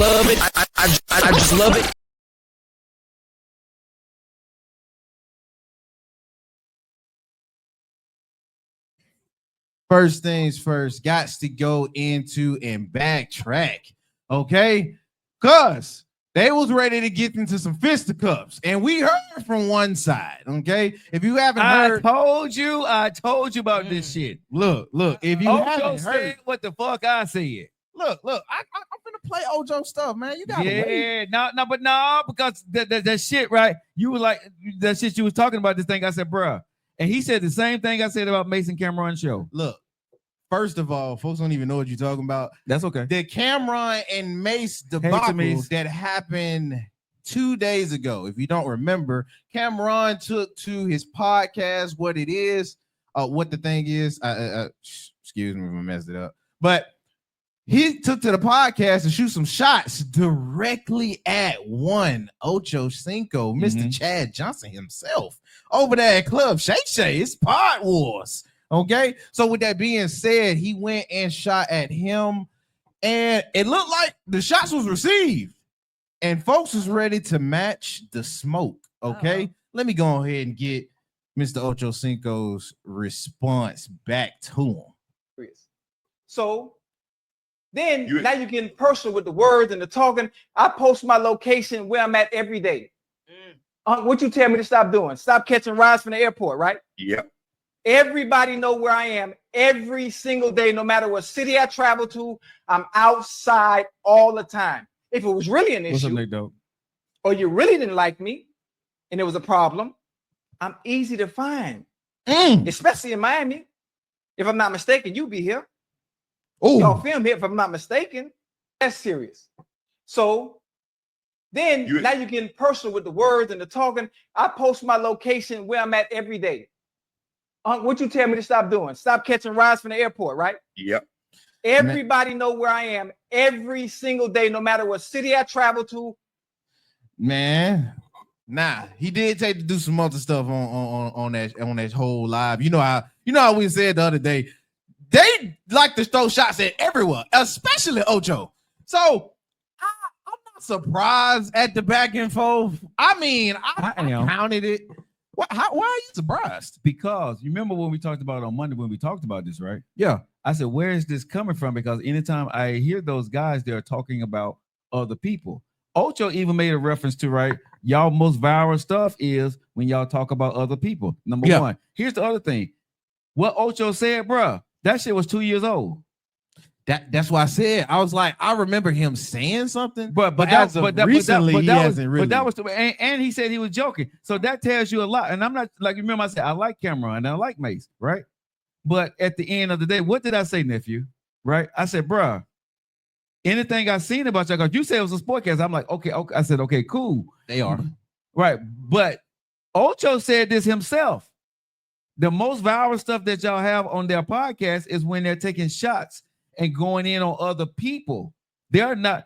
love it. I just love it. First things first, got to go into and backtrack, okay? Cause they was ready to get into some fisticuffs, and we heard from one side, okay? If you haven't heard, I told you about this shit. look, if you haven't Ocho said heard, what the fuck I said. look, I'm gonna play Ojo stuff, man. You gotta wait. Because that shit, right? You were like that shit you was talking about this thing. I said, bruh. And he said the same thing I said about Mason Cameron show. Look, first of all, folks don't even know what you're talking about. That's okay. The Cameron and Mace debacle that happened 2 days ago. If you don't remember, Cameron took to his podcast what it is, what the thing is. Excuse me if I messed it up. But he took to the podcast to shoot some shots directly at one Ocho Cinco, Mr. Chad Johnson himself, over there at Club Shay Shay. It's Pod Wars. Okay. So with that being said, he went and shot at him, and it looked like the shots was received, and folks was ready to match the smoke. Okay. Let me go ahead and get Mr. Ocho Cinco's response back to him. So then now you're getting personal with the words and the talking. I post my location where I'm at every day. What you tell me to stop doing? Stop catching rides from the airport, right? Yep. Everybody know where I am every single day, no matter what city I travel to. I'm outside all the time. If it was really an issue, or you really didn't like me, and it was a problem, I'm easy to find, especially in Miami. If I'm not mistaken, you be here. Y'all film here, if I'm not mistaken. That's serious. So then now you're getting personal with the words and the talking. I post my location where I'm at every day. What you tell me to stop doing? Stop catching rides from the airport, right? Yep. Everybody know where I am every single day, no matter what city I travel to. Man, nah, he did take to do some other stuff on that whole live. You know how we said the other day, they like to throw shots at everyone, especially Ocho. So I'm not surprised at the back and forth. I mean, I counted it. Why are you surprised? Because you remember when we talked about on Monday when we talked about this, right? Yeah. I said, where is this coming from? Because anytime I hear those guys, they're talking about other people. Ocho even made a reference to, right? Y'all most viral stuff is when y'all talk about other people. Number one. Here's the other thing. What Ocho said, bruh, that shit was 2 years old. That's why I said, I was like, I remember him saying something, but recently he hasn't really. But that was and he said he was joking. So that tells you a lot. And I'm not, like, remember I said I like Cameron and I like Mace, right? But at the end of the day, what did I say, nephew? Right? I said, bruh, anything I seen about y'all, because you said it was a sportcast. I'm like, okay. I said, okay, cool. They are. Right. But Ocho said this himself. The most viral stuff that y'all have on their podcast is when they're taking shots and going in on other people. They're not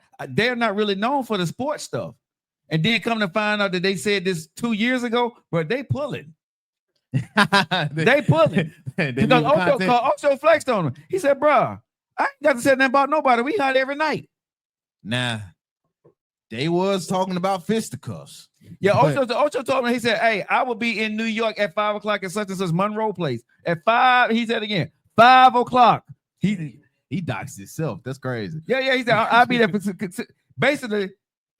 really known for the sports stuff. And then come to find out that they said this 2 years ago, but they pulling. they pulling. Because Ocho flexed on him. He said, bruh, I ain't got to say nothing about nobody. We hunt every night. Nah, they was talking about fisticuffs. Yeah, Ocho told me, he said, hey, I will be in New York at 5 o'clock at such and such Monroe Place. At 5, he said again, 5 o'clock. He doxed himself. That's crazy. Yeah, he said, I'll be there. Basically,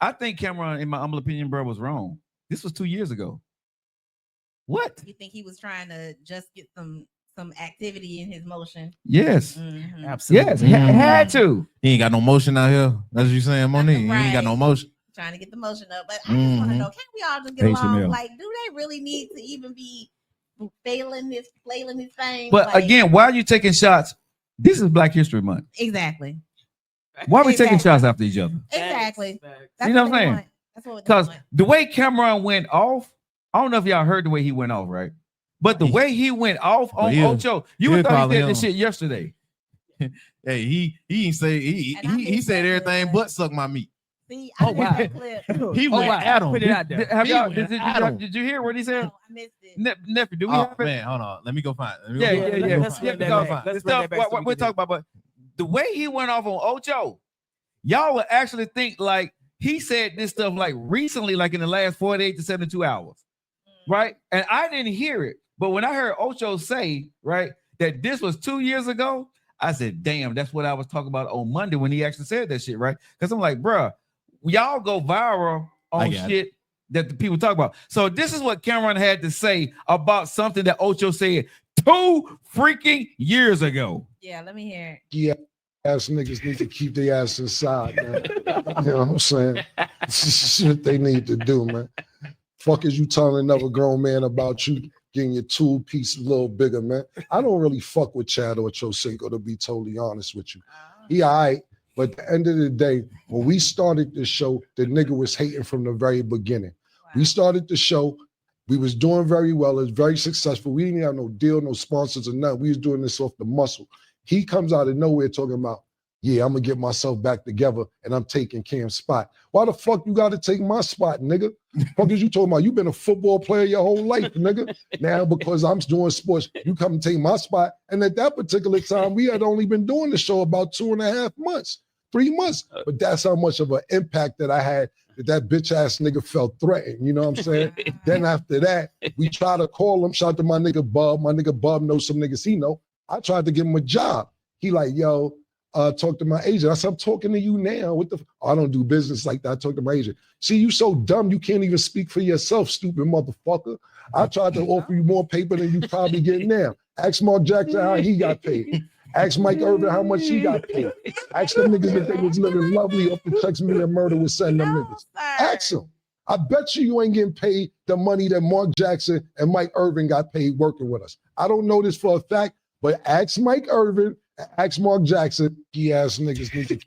I think Cameron, in my humble opinion, bro, was wrong. This was 2 years ago. What? You think he was trying to just get some activity in his motion? Yes. Absolutely. Yes, had to. He ain't got no motion out here. That's what you saying, Monique. Right. He ain't got no motion. Trying to get the motion up. But I just want to know, can we all just get along? Like, do they really need to even be flailing this thing? But like, again, why are you taking shots? This is Black History Month. Exactly. Why are we taking shots after each other? Exactly. You know what I'm saying? Because the way Cameron went off, I don't know if y'all heard the way he went off, right? But the way he went off on Ocho, you would thought he did this shit yesterday. Hey, he said he said everything but suck my meat. See, I missed that clip. He went at him. Put it out there. Did you hear what he said? No, I missed it. Nephew, do we have it? Man, hold on. Let me go find it. Yeah. Let's talk about, but the way he went off on Ocho, y'all would actually think like he said this stuff like recently, like in the last 48 to 72 hours, right? And I didn't hear it, but when I heard Ocho say, right, that this was 2 years ago, I said, damn, that's what I was talking about on Monday when he actually said that shit, right? Because I'm like, bruh, y'all go viral on shit that the people talk about. So this is what Cameron had to say about something that Ocho said 2 freaking years ago. Yeah, let me hear it. Yeah, ass niggas need to keep their ass inside, man. You know what I'm saying? This is shit they need to do, man. Fuck is you telling another grown man about you getting your tool piece a little bigger, man? I don't really fuck with Chad or Chosinko, to be totally honest with you. He all right, but at the end of the day, when we started this show, the nigga was hating from the very beginning. Wow. We started the show, we was doing very well, it was very successful. We didn't have no deal, no sponsors or nothing. We was doing this off the muscle. He comes out of nowhere talking about, yeah, I'm gonna get myself back together and I'm taking Cam's spot. Why the fuck you gotta take my spot, nigga? Fuck is you talking about? You been a football player your whole life, nigga. Now because I'm doing sports, you come and take my spot. And at that particular time, we had only been doing the show about 2.5 months, 3 months. But that's how much of an impact that I had that bitch ass nigga felt threatened. You know what I'm saying? Then after that, we try to call him. Shout out to my nigga Bub. My nigga Bub knows some niggas he know. I tried to give him a job. He like, yo, talk to my agent. I said, I'm talking to you now. What the? I don't do business like that. I talk to my agent. See, you so dumb, you can't even speak for yourself, stupid motherfucker. I tried to offer you more paper than you probably get now. Ask Mark Jackson how he got paid. Ask Mike Irvin how much he got paid. Ask them niggas if they was living lovely off the checks me and murder was sending them niggas. Ask them. I bet you ain't getting paid the money that Mark Jackson and Mike Irvin got paid working with us. I don't know this for a fact, but ask Mike Irvin, ask Mark Jackson, he ass niggas need to.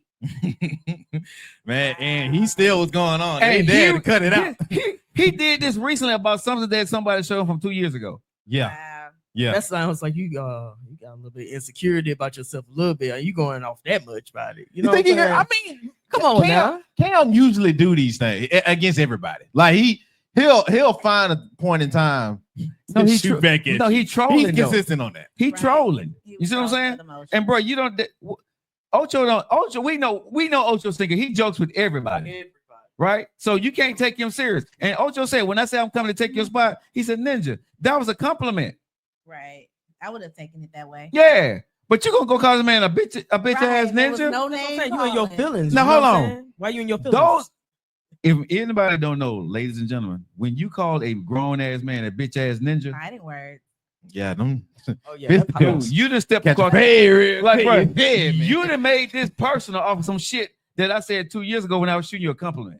Man, and he still was going on. Hey, they had to cut it out. He did this recently about something that somebody showed him from 2 years ago. Yeah. Yeah. That sounds like you got a little bit of insecurity about yourself a little bit. Are you going off that much about it? You know, think I mean, come on now. Cam usually do these things against everybody. Like he'll find a point in time. No, he trolling. He's consistent on that. He trolling. You see what I'm saying? And bro, you don't. Ocho. We know Ocho's thinking. He jokes with everybody. Right? So you can't take him serious. And Ocho said, when I say I'm coming to take your spot, he said, Ninja, that was a compliment. Right. I would have taken it that way. Yeah. But you gonna go call the man a bitch ass ninja? No name. You in your feelings. Now hold on. Why you in your feelings? If anybody don't know, ladies and gentlemen, when you call a grown ass man a bitch ass ninja, fighting words. Yeah, them. Oh yeah, you just stepped across. You done made this personal off of some shit that I said 2 years ago when I was shooting you a compliment.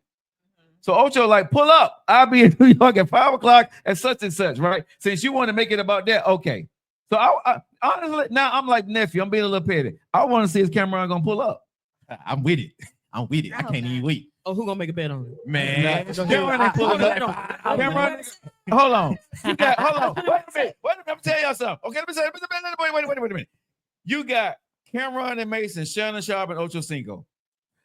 So Ocho, like, pull up. I'll be in New York at 5 o'clock at such and such, right? Since you want to make it about that, okay. So I honestly, now I'm like nephew. I'm being a little petty. I want to see his Cameron gonna pull up. I'm with it. I can't even wait. Oh, who gonna make a bet on it? Man, Cameron ain't pulling up. Cameron, hold on. Hold on. Wait a minute. Let me tell y'all something. Okay, let me say. Wait a minute. You got Cameron and Mason, Shannon Sharp, and Ocho Cinco.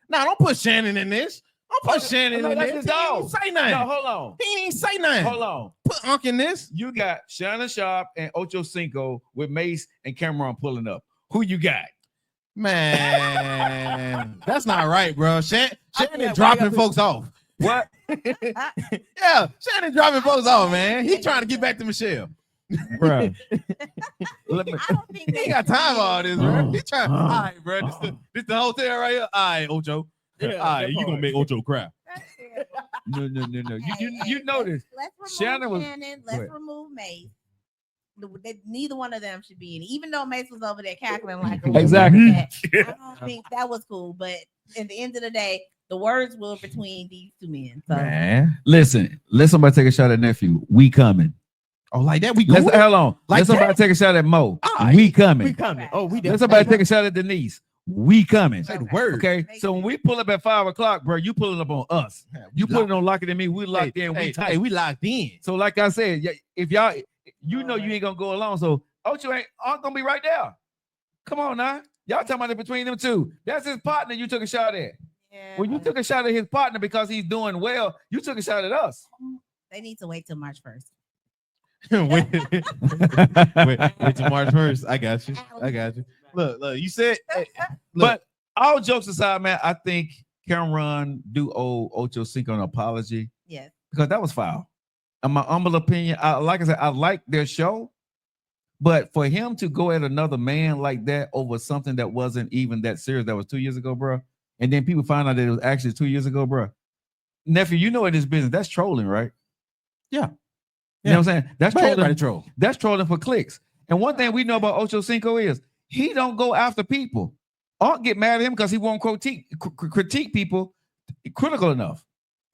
Nah, don't put Shannon in this. Don't put Shannon in this. He didn't say nothing. No, hold on. He didn't say nothing. Hold on. Put Unc in this. You got Shannon Sharp and Ocho Cinco with Mace and Cameron pulling up. Who you got? Man, that's not right, bro. Shannon dropping folks off. What? Yeah, Shannon dropping folks off, man. He trying to get back to Michelle. Bro. I don't think he ain't got time for all this, bro. He trying. All right, bro. This the hotel right here. All right, Ocho. All right, you gonna make Ocho cry. No. You notice. Let's remove Shannon. Let's remove Mace. Neither one of them should be in it. Even though Mace was over there cackling like exactly. I don't think that was cool. But at the end of the day, the words were between these two men. So. Man, listen. Let somebody take a shot at nephew. We coming. Oh, like that? We cool? Hold on. Like let somebody take a shot at Mo. Right. We coming. We coming. Oh, we. Let somebody take a shot at Denise. We coming. Say the word. Okay. So when we pull up at 5 o'clock, bro, you pulling up on us. You putting on Lock It In Me. We locked in. We tight. We locked in. So like I said, if y'all, you know, you ain't gonna go along. So Ocho ain't gonna be right there. Come on now. Y'all talking about it between them two. That's his partner you took a shot at. Yeah. When you took a shot at his partner because he's doing well, you took a shot at us. They need to wait till March 1st. wait till March 1st. I got you. Look, you said, but all jokes aside, man, I think Cameron do owe Ocho Cinco an apology. Yes. Because that was foul. In my humble opinion, like I said, I like their show, but for him to go at another man like that over something that wasn't even that serious, that was 2 years ago, bro, and then people find out that it was actually 2 years ago, bro. Nephew, you know in this business, that's trolling, right? Yeah. You know what I'm saying? That's trolling. Troll. That's trolling for clicks. And one thing we know about Ocho Cinco is he don't go after people. Unc get mad at him because he won't critique people critical enough.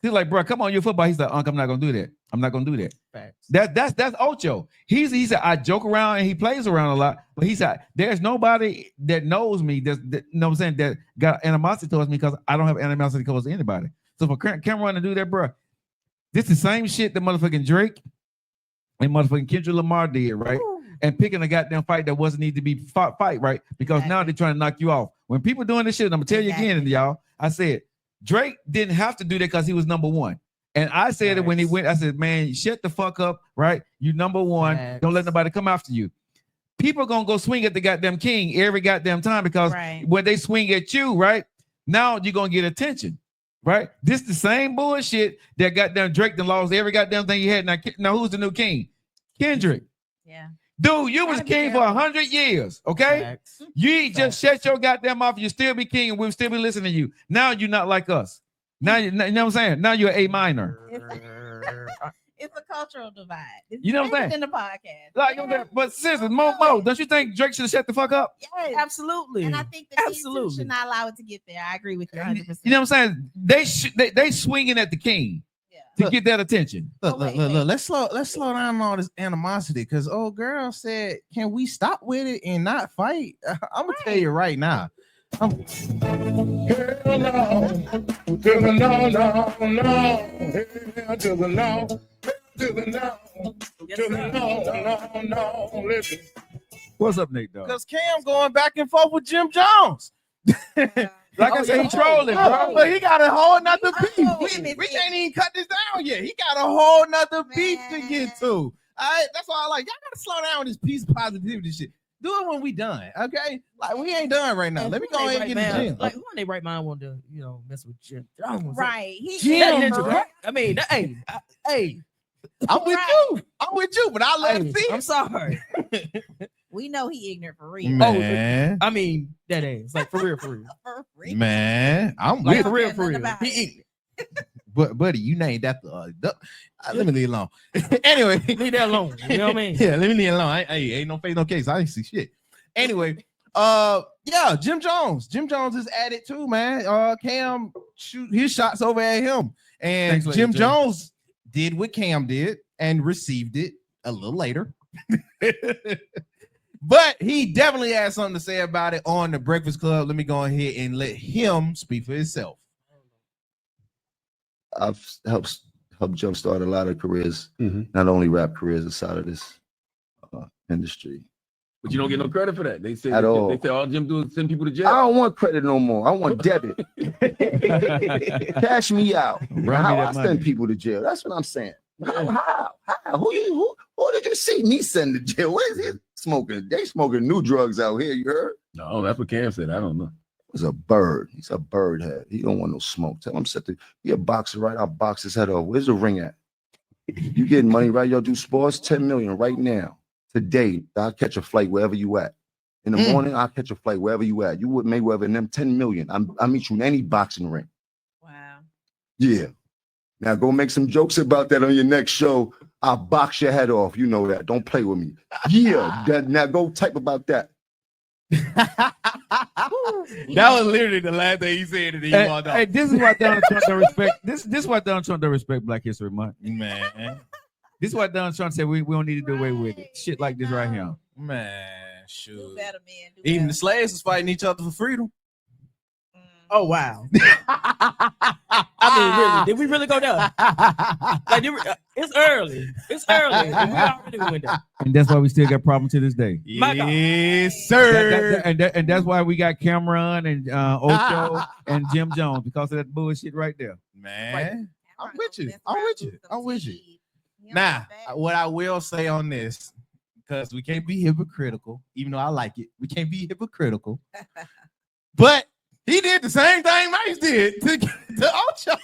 He's like, bro, come on, you're football. He's like, Unc, I'm not gonna do that. I'm not gonna do that. Facts. That's Ocho. He said I joke around and he plays around a lot, but he said there's nobody that knows me that you know what I'm saying, that got animosity towards me because I don't have animosity towards anybody. So for Cameron to do that, bro, this is the same shit that motherfucking Drake and motherfucking Kendrick Lamar did, right? Ooh. And picking a goddamn fight that wasn't need to be fight, right? Because now they're trying to knock you off. When people doing this shit, I'm gonna tell you again, y'all. I said Drake didn't have to do that because he was number one. And I said it when he went, I said, man, shut the fuck up, right? You number one. Don't let nobody come after you. People gonna go swing at the goddamn king every goddamn time because when they swing at you, right? Now you're gonna get attention, right? This the same bullshit that goddamn Drake done lost every goddamn thing he had. Now who's the new king? Kendrick. Yeah. Dude, you was king for 100 years, okay? Facts. You just shut your goddamn mouth. You still be king, and we'll still be listening to you. Now you're not like us. Now you know what I'm saying. Now you're A minor. It's a cultural divide. It's you know what I'm saying? In the podcast, like, but seriously, Mo, don't you think Drake should have shut the fuck up? Yes, absolutely. And I think the team should not allow it to get there. I agree with you 100%. You know what I'm saying? They swinging at the king. To get that attention. Look. Let's slow down all this animosity because old girl said, "Can we stop with it and not fight?" I'm gonna tell you right now. Hell no, to the no, to the no, to the no. Listen. What's up, Nick? Because Cam going back and forth with Jim Jones. Like I said, he trolling, bro. But he got a whole nother beef. We can't even cut this down yet. He got a whole nother beef to get to. All right, that's why I like y'all gotta slow down with this peace positivity shit. Do it when we done, okay? Like we ain't done right now. Let me go ahead and get in the gym. Like who in their right mind want to, mess with Jim Jones? Right. Jim. I mean, hey. I'm with you, but I love to see it. I'm sorry. We know he ignorant for real. Man. I mean, that ass. Like for real. Man, I'm like with for real. He ignorant. But buddy, you named that let me leave it alone. Anyway, leave that alone. You know what I mean? Yeah, let me leave it alone. Ain't no face, no case. I ain't see shit. Anyway, yeah, Jim Jones. Jim Jones is at it too, man. Cam shoot his shots over at him, and Jim Jones did what Cam did and received it a little later. But he definitely had something to say about it on the Breakfast Club. Let me go ahead and let him speak for himself. I've helped jumpstart a lot of careers, not only rap careers inside of this industry. But you don't get no credit for that. They say At all. They say all Jim do is send people to jail. I don't want credit no more. I want debit. Cash me out. How I send people to jail. That's what I'm saying. How? Who did you see me send to jail? What is he smoking? They smoking new drugs out here, you heard? No, that's what Cam said. I don't know. He's a bird. He's a bird head. He don't want no smoke. Tell him be a boxer, right? I'll box his head off. Where's the ring at? You getting money, right? Y'all do sports? 10 million right now. Today, I'll catch a flight wherever you at. In the morning, I'll catch a flight wherever you at. You would Mayweather and them 10 million. I'll meet you in any boxing ring. Wow. Yeah. Now go make some jokes about that on your next show. I'll box your head off. You know that. Don't play with me. Yeah. Now go type about that. That was literally the last thing he said. Hey, this is why Donald Trump don't respect. This is why Donald Trump don't respect Black History Month. Man. This is why Donald Trump said we don't need to do away with it. Shit like this right here. Man, shoot. Do better, man. Even the slaves was fighting each other for freedom. Oh wow! I mean, really? Did we really go there? Like, it's early. It's early. And we already went there. And that's why we still got problems to this day. Yes, sir. And that's why we got Cameron and Ocho and Jim Jones because of that bullshit right there. Man, I'm with you. Now, what I will say on this, because we can't be hypocritical, even though I like it, we can't be hypocritical. But He did the same thing Mace did to Ocho.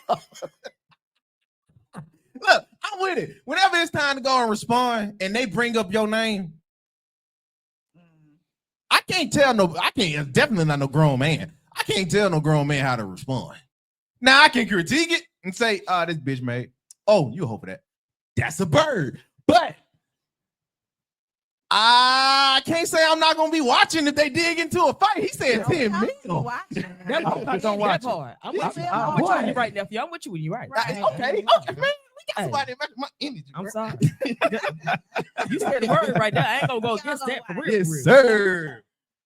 Look, I'm with it. Whenever it's time to go and respond and they bring up your name, I can't definitely not no grown man. I can't tell no grown man how to respond. Now I can critique it and say, this bitch made. Oh, you hope for that. That's a bird. But I can't say I'm not gonna be watching if they dig into a fight. He said 10 mil. Don't watch it. I'm with you when you're right, nephew. I'm with you when you're right. Okay, man. We got somebody matching my energy. I'm sorry. You said the word right there. I ain't gonna go against that for real. Yes, sir.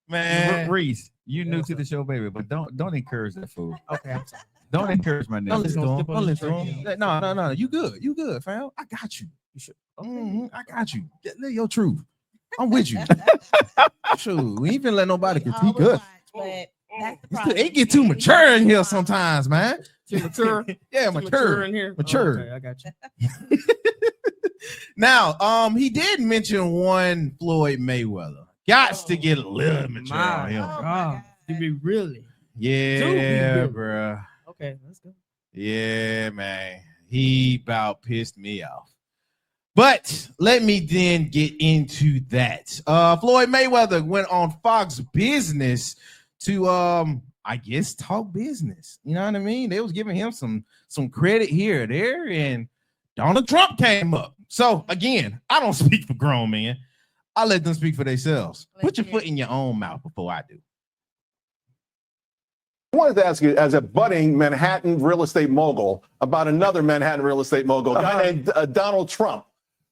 Man. Reese, you new to the show, baby, but don't encourage that fool. Okay, I'm sorry. Don't encourage my nigga. Don't listen to him. No. You good, fam. I got you. You should. I got you. Live your truth. I'm with you. Sure, we ain't finna let nobody critique us. But that's the problem. It get too mature in here sometimes, man. Too mature. Yeah, mature in here. Mature. Oh, okay, I got you. Now, he did mention one Floyd Mayweather. Got to get a little mature on him. Oh, to be really. Yeah, bro. Okay, let's go. Yeah, man. He about pissed me off. But let me then get into that. Floyd Mayweather went on Fox Business to I guess talk business. You know what I mean? They was giving him some credit here or there, and Donald Trump came up. So again, I don't speak for grown men. I let them speak for themselves. Put your foot in your own mouth before I do. I wanted to ask you, as a budding Manhattan real estate mogul, about another Manhattan real estate mogul, a guy named Donald Trump.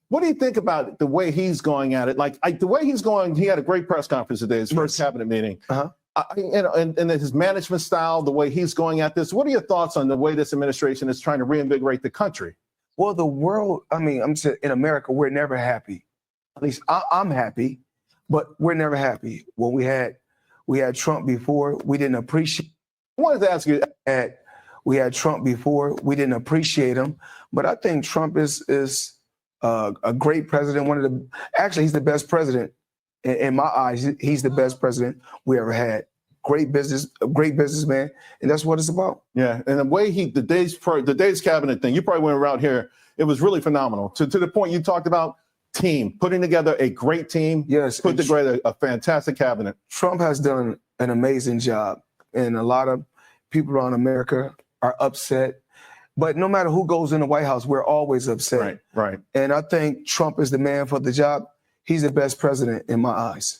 What do you think about the way he's going at it? Like the way he's going, he had a great press conference today, his first cabinet meeting. And his management style, the way he's going at this. What are your thoughts on the way this administration is trying to reinvigorate the country? Well, the world, I'm saying in America, we're never happy. At least I'm happy, but we're never happy. When we had Trump before, we didn't appreciate. I wanted to ask you, we had Trump before, we didn't appreciate him, but I think Trump is a great president. Actually, he's the best president in my eyes. He's the best president we ever had. Great businessman, and that's what it's about. Yeah, and the way the day's cabinet thing, you probably went around here. It was really phenomenal. To the point you talked about team, putting together a great team. Yes, put together a fantastic cabinet. Trump has done an amazing job, and a lot of people around America are upset. But no matter who goes in the White House, we're always upset. Right. And I think Trump is the man for the job. He's the best president in my eyes.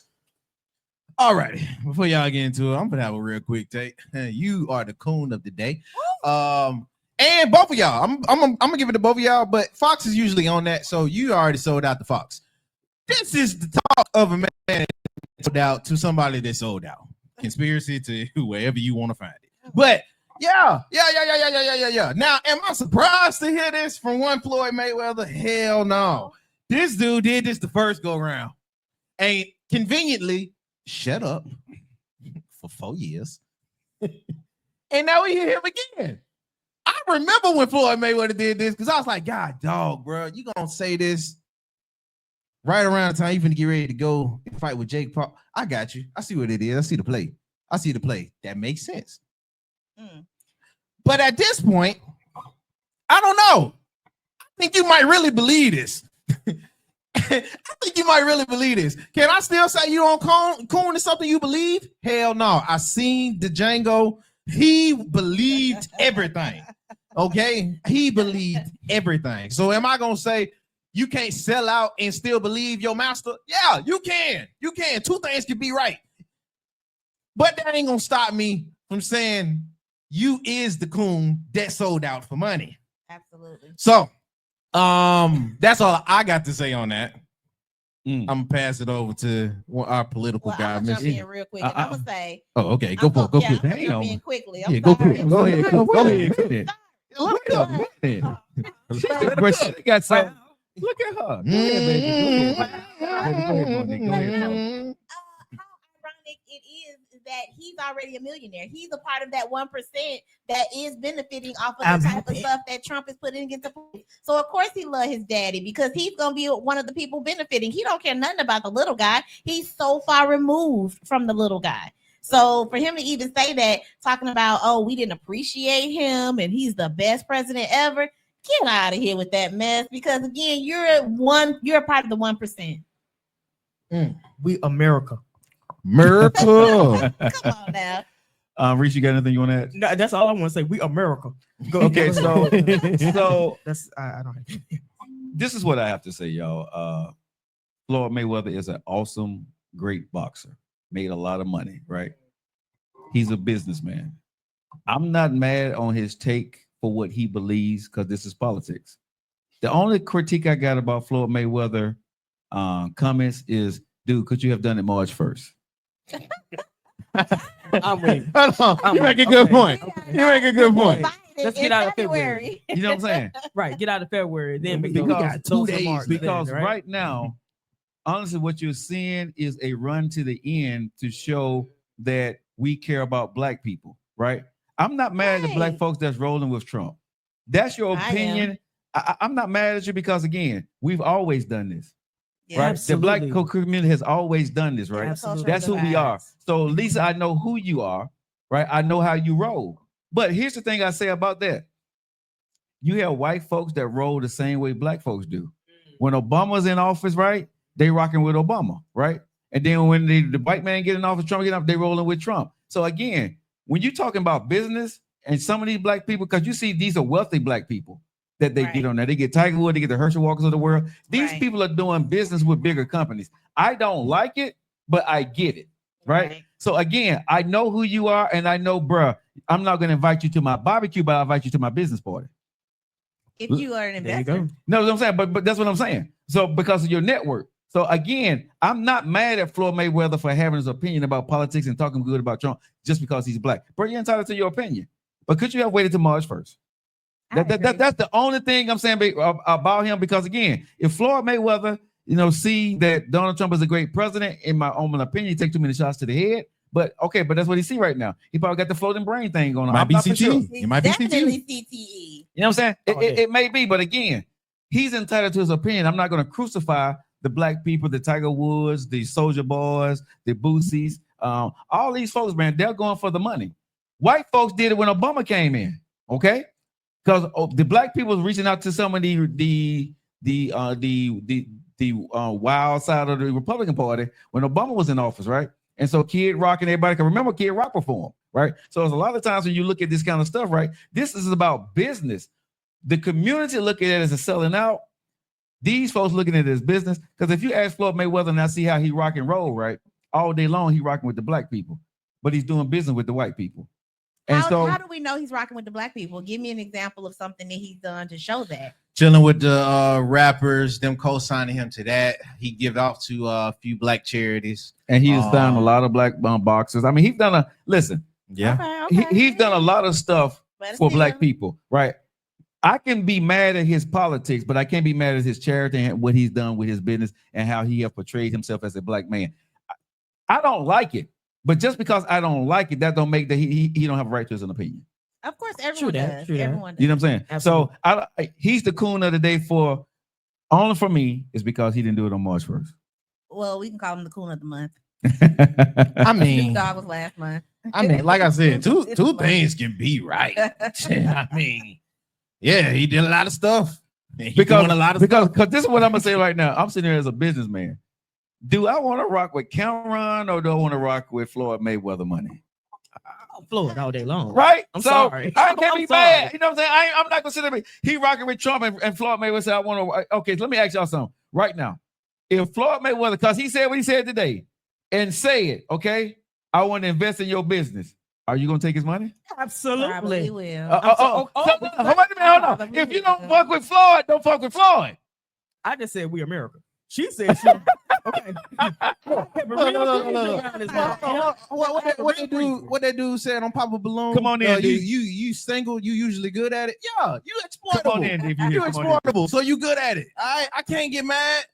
All righty. Before y'all get into it, I'm gonna have a real quick take. You are the coon of the day. And both of y'all, I'm gonna give it to both of y'all, but Fox is usually on that, so you already sold out to Fox. This is the talk of a man sold out to somebody that sold out. Conspiracy to wherever you want to find it. But yeah. Now, am I surprised to hear this from one Floyd Mayweather? Hell no. This dude did this the first go round. And conveniently shut up for 4 years. And now we hear him again. I remember when Floyd Mayweather did this because I was like, God, dog, bro, you gonna say this right around the time you finna get ready to go and fight with Jake Paul. I got you. I see what it is. I see the play. That makes sense. But at this point, I don't know. I think you might really believe this. Can I still say you on Coon is something you believe? Hell no. I seen the Django. He believed everything. Okay? He believed everything. So am I going to say you can't sell out and still believe your master? Yeah, you can. You can. Two things can be right. But that ain't going to stop me from saying you is the coon that sold out for money. Absolutely. So, that's all I got to say on that. I'm gonna pass it over to our political guy. I'm gonna jump in real quick. I'm gonna say. Oh, okay. Go for it. Go for it. Jump in quickly. Yeah, go for it. Go ahead. Look at her. She got some. Look at her. Go ahead, baby. Go ahead. How ironic it is that he's already a millionaire. He's a part of that 1% that is benefiting off of the type of stuff that Trump is putting into place. So of course he loves his daddy because he's gonna be one of the people benefiting. He don't care nothing about the little guy. He's so far removed from the little guy. So for him to even say that, talking about, oh, we didn't appreciate him and he's the best president ever, get out of here with that mess. Because again, you're a part of the 1%. We America. America. Come on now. Reese, you got anything you want to add? No, that's all I want to say. We America. Okay, so that's I don't. This is what I have to say, y'all. Floyd Mayweather is an awesome, great boxer. Made a lot of money, right? He's a businessman. I'm not mad on his take for what he believes because this is politics. The only critique I got about Floyd Mayweather comments is, dude, could you have done it March 1st? I mean, You make a good point. You make a good point. Let's get out of February. You know what I'm saying? Right, get out of February. Then Because we got 2 days. Because right now, honestly, what you're seeing is a run to the end to show that we care about black people, right? I'm not mad at black folks that's rolling with Trump. That's your opinion. I'm not mad at you because, again, we've always done this. Yeah, right? Absolutely. The black community has always done this, right? Absolutely. That's who we are. So Lisa, I know who you are, right? I know how you roll. But here's the thing I say about that. You have white folks that roll the same way black folks do. When Obama's in office, right? They rocking with Obama, right? And then when the white man get in office, Trump get off, they rolling with Trump. So again, when you're talking about business and some of these black people, because you see these are wealthy black people that they get on there. They get Tiger Woods, they get the Herschel Walkers of the world. These people are doing business with bigger companies. I don't like it, but I get it, right? So again, I know who you are, and I know, bruh, I'm not going to invite you to my barbecue, but I'll invite you to my business party. If you are an investor. No, what I'm saying, but that's what I'm saying. So because of your network. So again, I'm not mad at Floyd Mayweather for having his opinion about politics and talking good about Trump just because he's black. Bro, you're entitled to your opinion. But could you have waited till March 1st? That's the only thing I'm saying about him, because again, if Floyd Mayweather, see that Donald Trump is a great president, in my own opinion, he take too many shots to the head. But okay, but that's what he see right now. He probably got the floating brain thing going on. Might be CTE. Sure. It might be Definitely CTE. CTE. You know what I'm saying? It may be, but again, he's entitled to his opinion. I'm not going to crucify the black people, the Tiger Woods, the Soldier Boys, the Boosies, all these folks, man. They're going for the money. White folks did it when Obama came in, okay? Because the black people was reaching out to some of the wild side of the Republican Party when Obama was in office, right? And so Kid Rock and everybody can remember Kid Rock perform, right? So there's a lot of times when you look at this kind of stuff, right? This is about business. The community looking at it as a selling out. These folks looking at it as business. Because if you ask Floyd Mayweather and I see how he rock and roll, right? All day long, he rocking with the black people, but he's doing business with the white people. And how do we know he's rocking with the black people? Give me an example of something that he's done to show that. Chilling with the rappers, them co-signing him to that. He give off to a few black charities. And he has done a lot of black boxers. I mean, he's done he's done a lot of stuff for black people, right? I can be mad at his politics, but I can't be mad at his charity and what he's done with his business and how he has portrayed himself as a black man. I don't like it, but just because I don't like it, that don't make that he don't have a right to his own opinion. Of course, everyone does. Everyone does. You know what I'm saying? Absolutely. So he's the coon of the day for only for me is because he didn't do it on March 1st. Well, we can call him the coon of the month. I mean, Snoop Dogg was last month. I mean, like I said, two things can be right. I mean, yeah, he did a lot of stuff. Because this is what I'm gonna say right now. I'm sitting here as a businessman. Do I want to rock with Cameron or do I want to rock with Floyd Mayweather money? Floyd all day long. Right? I'm so sorry. I can't I'm be sorry. mad. You know what I'm saying? I'm not considering he rocking with Trump and Floyd Mayweather said, I want to. Okay, so let me ask y'all something right now. If Floyd Mayweather, because he said what he said today, and say it, okay, I want to invest in your business. Are you going to take his money? Absolutely. Probably will. Hold on. If you don't fuck with Floyd, don't fuck with Floyd. I just said we America. She said she. Okay. No. What that dude said on Papa Balloon? Come on in, you single, you usually good at it. Yeah, you exploitable. Come on in, if you exploitable, so you good at it. I can't get mad.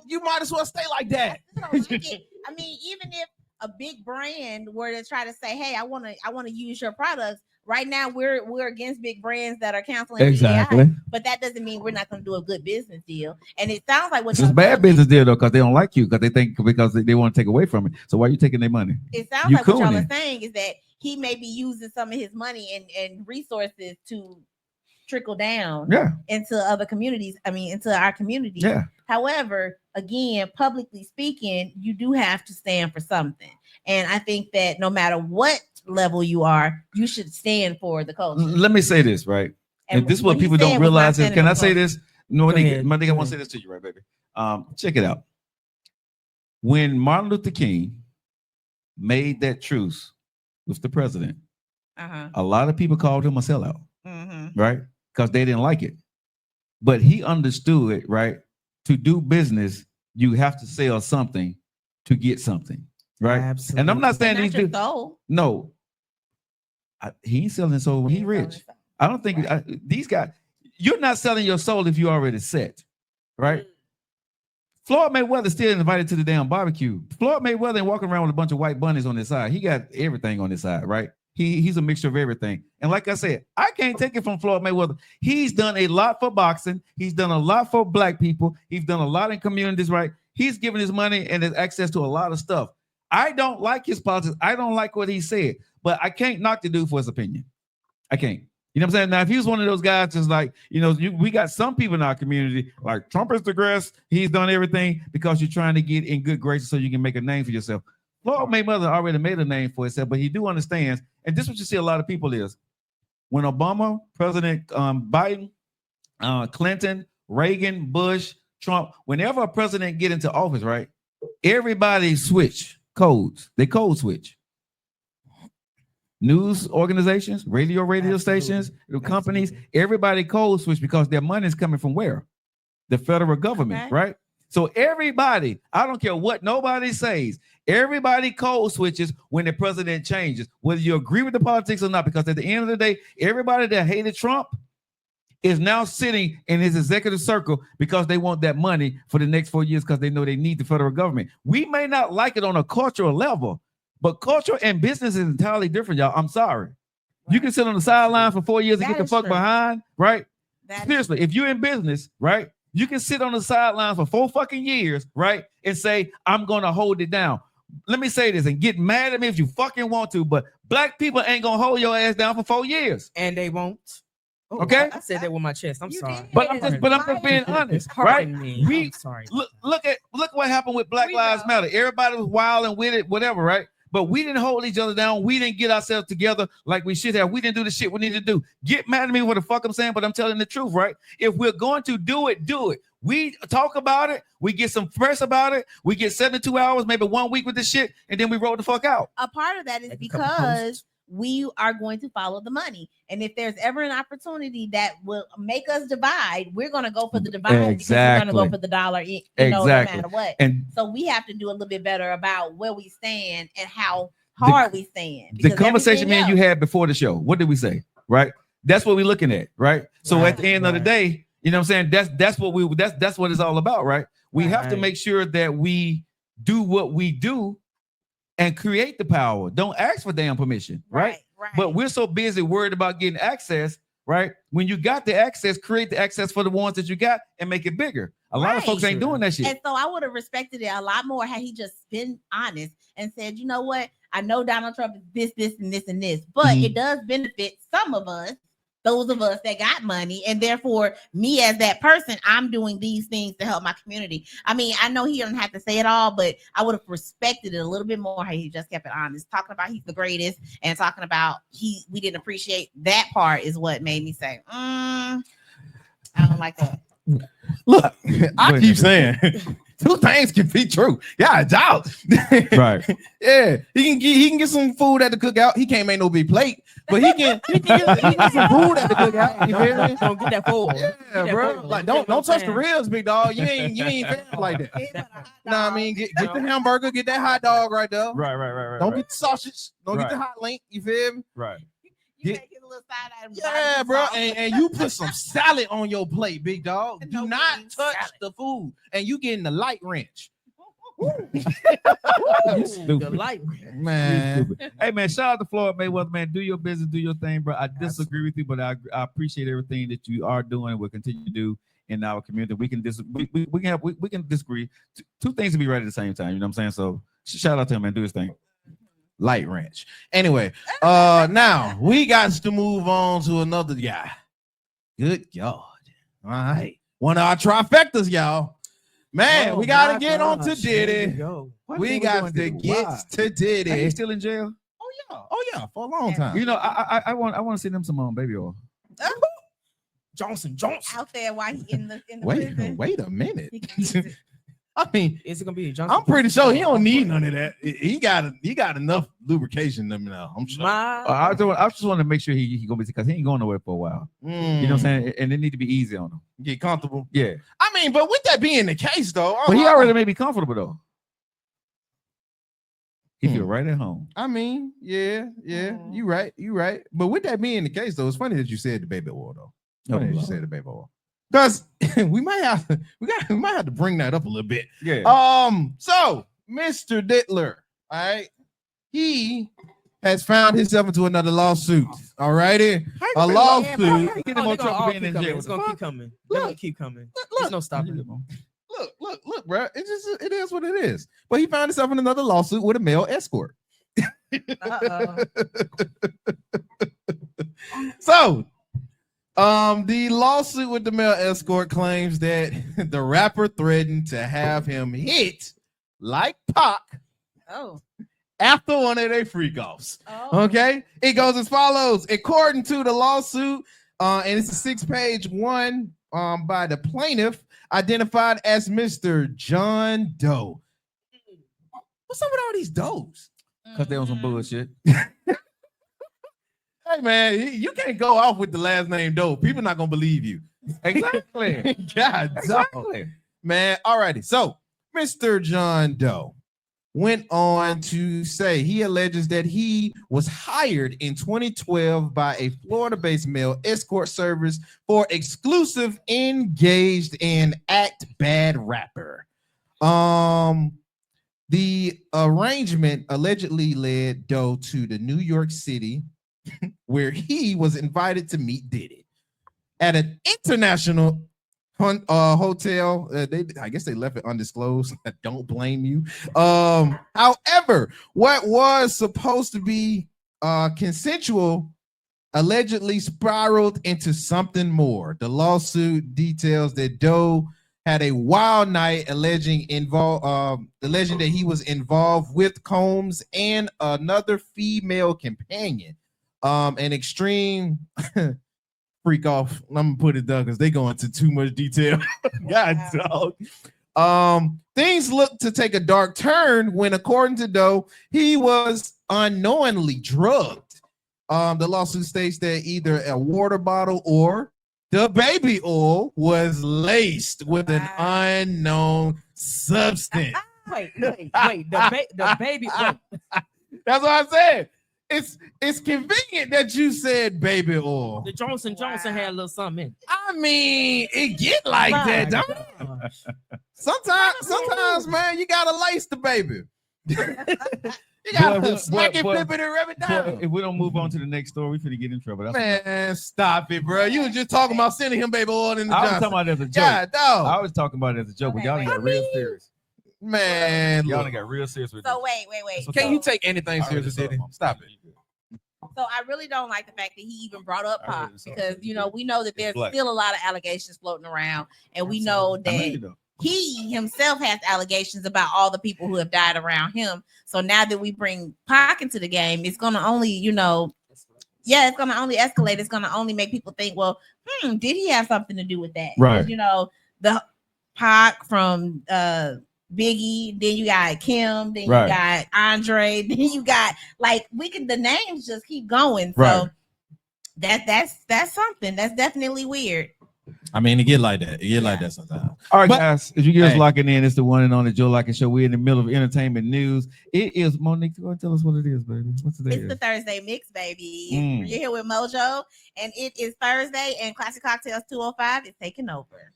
You might as well stay like that. I mean, even if a big brand were to try to say, "Hey, I want to use your products," right now we're against big brands that are canceling Exactly. AI, but that doesn't mean we're not going to do a good business deal. And it sounds like what It's a bad business deal though, because they don't like you, because they want to take away from it. So why are you taking their money? It sounds like what y'all are saying is that he may be using some of his money and resources to trickle down into other communities. I mean, into our community. Yeah. However, again, publicly speaking, you do have to stand for something. And I think that no matter what level you are, you should stand for the culture. Let me say this, right? And this is what people don't realize is, can I say this? No, my nigga, I want to say this to you, right, baby? Check it out. When Martin Luther King made that truce with the president, a lot of people called him a sellout, right? Because they didn't like it. But he understood, right? To do business, you have to sell something to get something, right? Absolutely. And I'm not saying these people. No, he ain't selling his soul when he rich. I don't think these guys. You're not selling your soul if you already set, right? Floyd Mayweather still invited to the damn barbecue. Floyd Mayweather ain't walking around with a bunch of white bunnies on his side. He got everything on his side, right? He's a mixture of everything. And like I said, I can't take it from Floyd Mayweather. He's done a lot for boxing. He's done a lot for black people. He's done a lot in communities, right? He's given his money and his access to a lot of stuff. I don't like his politics. I don't like what he said, but I can't knock the dude for his opinion. I can't. You know what I'm saying? Now, if he was one of those guys, just like, we got some people in our community, like Trump is digressed. He's done everything because you're trying to get in good graces so you can make a name for yourself. Floyd Mayweather already made a name for himself, but he do understand, and this is what you see a lot of people is, when Obama, President Biden, Clinton, Reagan, Bush, Trump, whenever a president get into office, right, everybody switch codes. They code switch. News organizations, radio stations, companies, everybody code switch because their money is coming from where? The federal government, right? So everybody, I don't care what nobody says, everybody code switches when the president changes, whether you agree with the politics or not, because at the end of the day, everybody that hated Trump is now sitting in his executive circle because they want that money for the next 4 years because they know they need the federal government. We may not like it on a cultural level, but culture and business is entirely different, y'all. I'm sorry. You can sit on the sideline for 4 years and get the fuck behind, right? Seriously, if you're in business, right? You can sit on the sidelines for 4 fucking years, right? And say, I'm going to hold it down. Let me say this and get mad at me if you fucking want to, but black people ain't going to hold your ass down for 4 years. And they won't. Oh, okay? I said that with my chest. I'm sorry. But I'm just being honest, right? I'm sorry. Look what happened with Black Lives Matter. Everybody was wild and with it, whatever, right? But we didn't hold each other down. We didn't get ourselves together like we should have. We didn't do the shit we need to do. Get mad at me what the fuck I'm saying, but I'm telling the truth, right? If we're going to do it, do it. We talk about it. We get some press about it. We get 72 hours, maybe 1 week with this shit, and then we roll the fuck out. A part of that is because we are going to follow the money. And if there's ever an opportunity that will make us divide, we're going to go for the divide because we're going to go for the dollar, no matter what. And so we have to do a little bit better about where we stand and how hard we stand. The conversation me and you had before the show, what did we say? Right? That's what we're looking at, right? So at the end of the day, you know what I'm saying? That's what it's all about, right? We have to make sure that we do what we do and create the power. Don't ask for damn permission, right? But we're so busy worried about getting access, right? When you got the access, create the access for the ones that you got and make it bigger. A lot of folks ain't doing that shit. And so I would have respected it a lot more had he just been honest and said, you know what? I know Donald Trump is this, and this, and this, but it does benefit some of us, those of us that got money, and therefore me as that person, I'm doing these things to help my community. I mean, I know he doesn't have to say it all, but I would have respected it a little bit more how he just kept it honest, talking about he's the greatest and talking about we didn't appreciate that part is what made me say, I don't like that. Look, I keep saying two things can be true. Yeah, doubt. Right. Yeah, he can get some food at the cookout. He can't make no big plate, but he can get some food at the cookout. You feel me? Don't get that food. Yeah, bro. Like don't touch the ribs, big dog. You ain't feeling like that. Nah, I mean, get the hamburger, get that hot dog right there. Right. Don't get the sausage. Don't get the hot link. You feel me? Right. You make it a little side item. Yeah, bro. And you put some salad on your plate, big dog. Do not touch the food. And you getting the light wrench. You stupid. The light. Man. Hey man, shout out to Floyd Mayweather, man. Do your business, do your thing, bro. I disagree with you, but I appreciate everything that you are doing and will continue to do in our community. We can we can disagree. Two things to be right at the same time. You know what I'm saying? So shout out to him and do his thing. Light wrench. Anyway, now we got to move on to another guy. Good God. All right. One of our trifectas, y'all. Man, we got to get on to Diddy. We got to get to Diddy. Are you still in jail? Oh yeah, for a long time. You know, I want to send him some baby oil. Johnson. Out there while he in the Wait a minute. I mean, is it gonna be Johnson? I'm pretty sure he don't need none of that. He got enough lubrication in him now. I'm sure. I just want to make sure he gonna be, because he ain't going nowhere for a while. You know what I'm saying? And it need to be easy on him. Get comfortable. Yeah. I mean, but with that being the case, though, But he already made me comfortable though. He feel right at home. I mean, yeah, you right. But with that being the case, though, it's funny that you said the baby oil, though. Funny that you said the baby oil. Because we might have to bring that up a little bit. Yeah. So Mr. Dittler, all right, he has found himself into another lawsuit. All righty, a lawsuit. It's gonna keep coming. Look, keep coming. There's no stopping it. Look, bro. It is what it is. But he found himself in another lawsuit with a male escort. So, the lawsuit with the male escort claims that the rapper threatened to have him hit like Pac after one of their freak offs. Okay, it goes as follows. According to the lawsuit, and it's a 6-page one by the plaintiff, identified as Mr. John Doe. What's up with all these does? Because they on some bullshit. Hey man, you can't go off with the last name Doe. People not gonna believe you. Exactly. God, exactly. Man. Alrighty. So Mr. John Doe went on to say he alleges that he was hired in 2012 by a Florida-based male escort service for exclusive engaged in act bad rapper. The arrangement allegedly led Doe to the New York City, where he was invited to meet Diddy at an international hotel. I guess they left it undisclosed. I don't blame you. However, what was supposed to be consensual allegedly spiraled into something more. The lawsuit details that Doe had a wild night, alleging that he was involved with Combs and another female companion. An extreme freak off. I'm gonna put it down because they go into too much detail. God, dog. Things look to take a dark turn when, according to Doe, he was unknowingly drugged. The lawsuit states that either a water bottle or the baby oil was laced with an unknown substance. Wait. The baby. Wait. That's what I said. It's convenient that you said baby oil. The Johnson had a little something in it. I mean, it get like that, don't it? Sometimes, man, you gotta lace the baby. You gotta smack it, flip it, and rub it down. If we don't move on to the next story, we finna get in trouble. Man, stop it, bro. You was just talking about sending him baby oil in the I was talking about it as a joke. God, dog. I was talking about it as a joke, but y'all got real serious. Man, y'all got real serious with this. So wait. Can't you take anything serious, Diddy? Stop it. So I really don't like the fact that he even brought up Pac, because we know that there's still a lot of allegations floating around, and we know that he himself has allegations about all the people who have died around him. So now that we bring Pac into the game, it's gonna only, it's gonna only escalate. It's gonna only make people think, well, did he have something to do with that? Right. The Pac from Biggie, then you got Kim, then you got Andre, then you got the names just keep going. So that's something that's definitely weird. I mean, it get like that. It get like that sometimes. All right, guys. If you get us locking in, it's the one and only Joe Lockett Show. We're in the middle of entertainment news. It is Monique. Go ahead and tell us what it is, baby. What's the day? It's the Thursday mix, baby. You're here with Mojo, and it is Thursday, and Classic Cocktails 205 is taking over.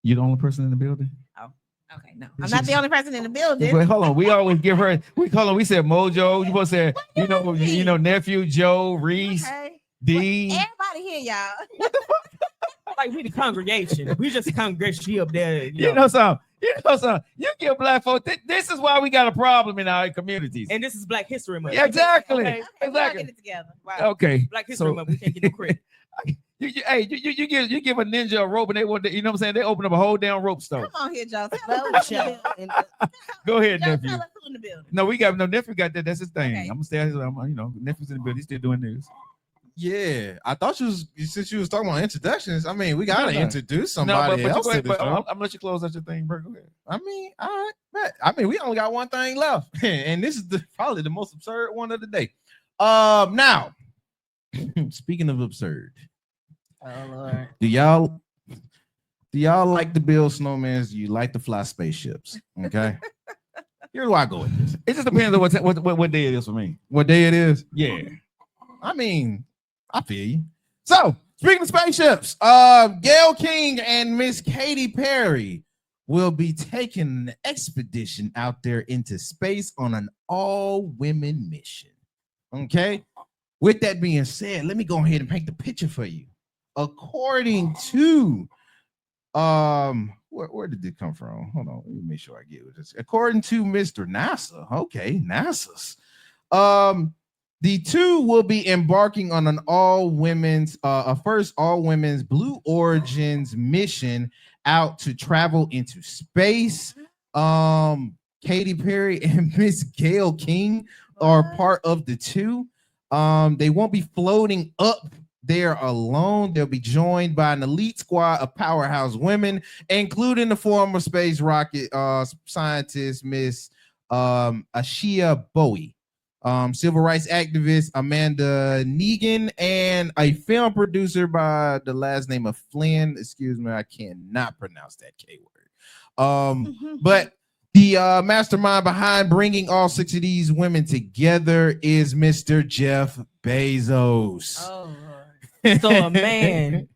You the only person in the building? Oh. Okay, no, I'm not the only person in the building. Wait, hold on. We always give her. We said Mojo. You supposed to say, you know, nephew Joe, Reese, Okay. D. Well, everybody here, y'all. Like we the congregation. We just a congregation. She up there. You know something. You give black folks. This is why we got a problem in our communities. And this is Black History Month. Yeah, exactly. Okay. Exactly. Get it together. Wow. Okay. Black History Month. We can't get no credit. You give a ninja a rope and they want to, you know what I'm saying? They open up a whole damn rope store. Come on here, Joe. Go ahead, Joe, nephew. tell us who in the building. No, we got no nephew got that. That's his thing. Okay. I'm gonna stay. Nephew's in the building. He's still doing this. Yeah, I thought since you was talking about introductions. I mean, we gotta No. introduce somebody but else to the I'm show. gonna let you close out your thing, bro. Go ahead. I mean, all right, but I mean, we only got one thing left, and this is probably the most absurd one of the day. Now, speaking of absurd, Oh Lord. do y'all like to build snowmans? Do you like to fly spaceships? Okay. Here's why I go with this. It just depends on what day it is for me. What day it is? Yeah. I mean, I feel you. So, speaking of spaceships, Gayle King and Miss Katy Perry will be taking an expedition out there into space on an all-women mission. Okay. With that being said, let me go ahead and paint the picture for you. According to where did it come from? Hold on, let me make sure I get this. According to Mr. NASA, okay, NASA's, the two will be embarking on an first all-women's Blue Origins mission out to travel into space. Katy Perry and Miss Gayle King are part of the two. They won't be floating up there alone. They'll be joined by an elite squad of powerhouse women, including the former space rocket scientist Miss Ashia Bowie, civil rights activist Amanda Negan, and a film producer by the last name of Flynn. Excuse me, I cannot pronounce that K word. But the mastermind behind bringing all 6 of these women together is Mr. Jeff Bezos. Oh, So a man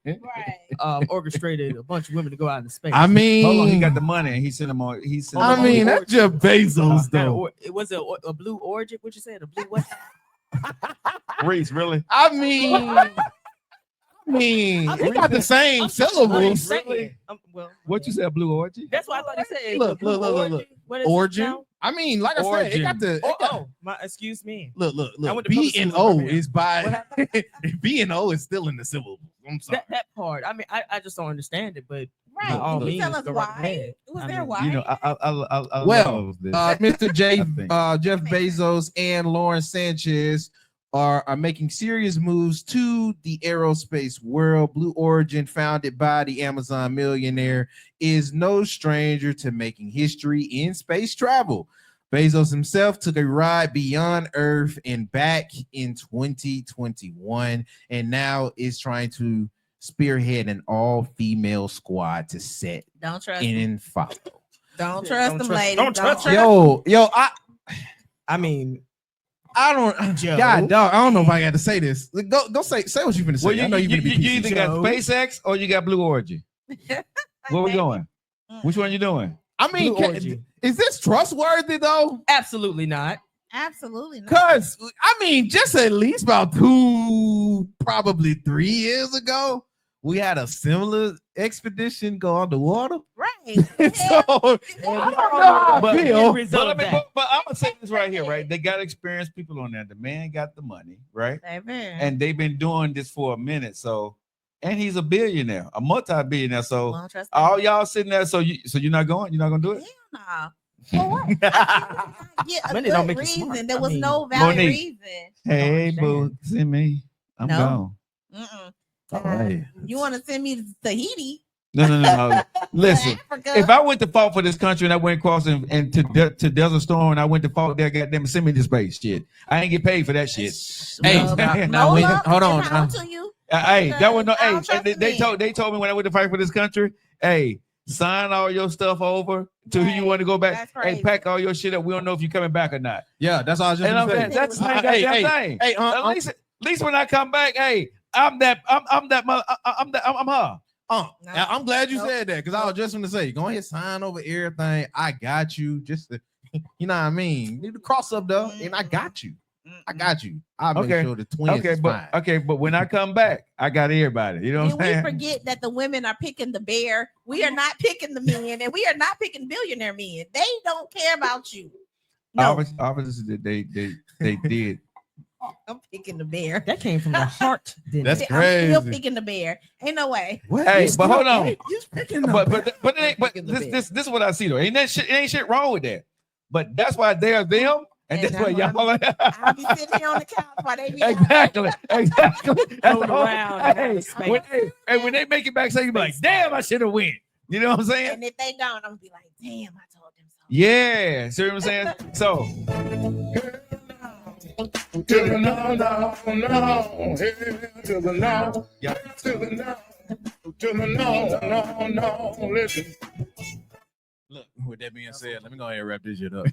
orchestrated a bunch of women to go out into space. I mean, Hold on, he got the money and he sent them all. He sent them I all. mean, that's Jeff Bezos, though. It was a blue origin. What you said? A blue what? Reese, really? I mean, we got the same syllables. Really? Well, What you said, blue orgy? that's why I thought he said. Look. What is it Origin. now? I mean, like I said, it got the. Excuse me. Look. I went to B public and school O over here. is by B and O is still in the syllables. I'm sorry. That part. I mean, I just don't understand it, but by right. all Can you means, tell us go right why? ahead. Was I there mean, why? You know, I Well, love this. Mr. think. Jeff Bezos and Lauren Sanchez are making serious moves to the aerospace world. Blue Origin, founded by the Amazon millionaire, is no stranger to making history in space travel. Bezos himself took a ride beyond Earth and back in 2021, and now is trying to spearhead an all-female squad to set Don't trust them. and follow. Don't trust them, ladies. don't trust Yo, I mean, I don't. Joe. God, dog. I don't know if I got to say this. Go say what you finna say. Well, I know you finna be you PC. either got SpaceX or you got Blue Origin. Where we going? Which one you doing? I mean, Blue Origin. is this trustworthy though? Absolutely not. Absolutely not. Because I mean, just at least about 2, probably 3 years ago, we had a similar expedition go underwater. Right. So I don't know how I But feel. But I'm gonna say this right here, right? They got experienced people on there. The man got the money, right? Baby. And they've been doing this for a minute. So, and he's a billionaire, a multi-billionaire. So, Don't trust them. all y'all sitting there. So you're not going? You're not gonna do it? Hell no. For what? Get a Money don't good make you smart. reason. There I was mean, no valid Monique. reason. Hey, Oh, boo, send me. I'm No. gone. Mm-mm. All right. You want to send me to Tahiti? No. Listen, Africa? if I went to fought for this country and I went across and to Desert Storm and I went to fought there, goddamn, send me to space. Shit, I ain't get paid for that shit. Hey, Well, now, no wait, love hold on. is how to you. Hey, that was no. I Hey, don't trust they men. told me when I went to fight for this country. Hey, sign all your stuff over to who you Right. want to go back. That's Hey, crazy. pack all your shit up. We don't know if you're coming back or not. Yeah, that's all I was just And I'm gonna saying say. that's the same Hey, goddamn hey, thing. hey, At least when I come back, hey, I'm her. I'm glad you said that because I was just going to say, go ahead, sign over everything. I got you. Just to, you know what I mean? Need to cross up though, and I got you. I got you. I'll make sure the twins is fine. But when I come back, I got everybody. You know what I'm saying? We forget that the women are picking the bear. We are not picking the men, and we are not picking billionaire men. They don't care about you. No. Obviously, they did. I'm picking the bear. That came from the heart. That's crazy. I'm still picking the bear. Ain't no way. Hey, but hold on. But this is what I see though. Ain't shit wrong with that. But that's why they're them. And that's what y'all are. I'll be sitting here on the couch while they be exactly. Around when they make it back, so you be like, damn, I should have win. You know what I'm saying? And if they don't, I'm gonna be like, damn, I told them so. Yeah, see what I'm saying? So to the no, to the no, yeah. to the no, listen. Look, with that being said, let me go ahead and wrap this shit up.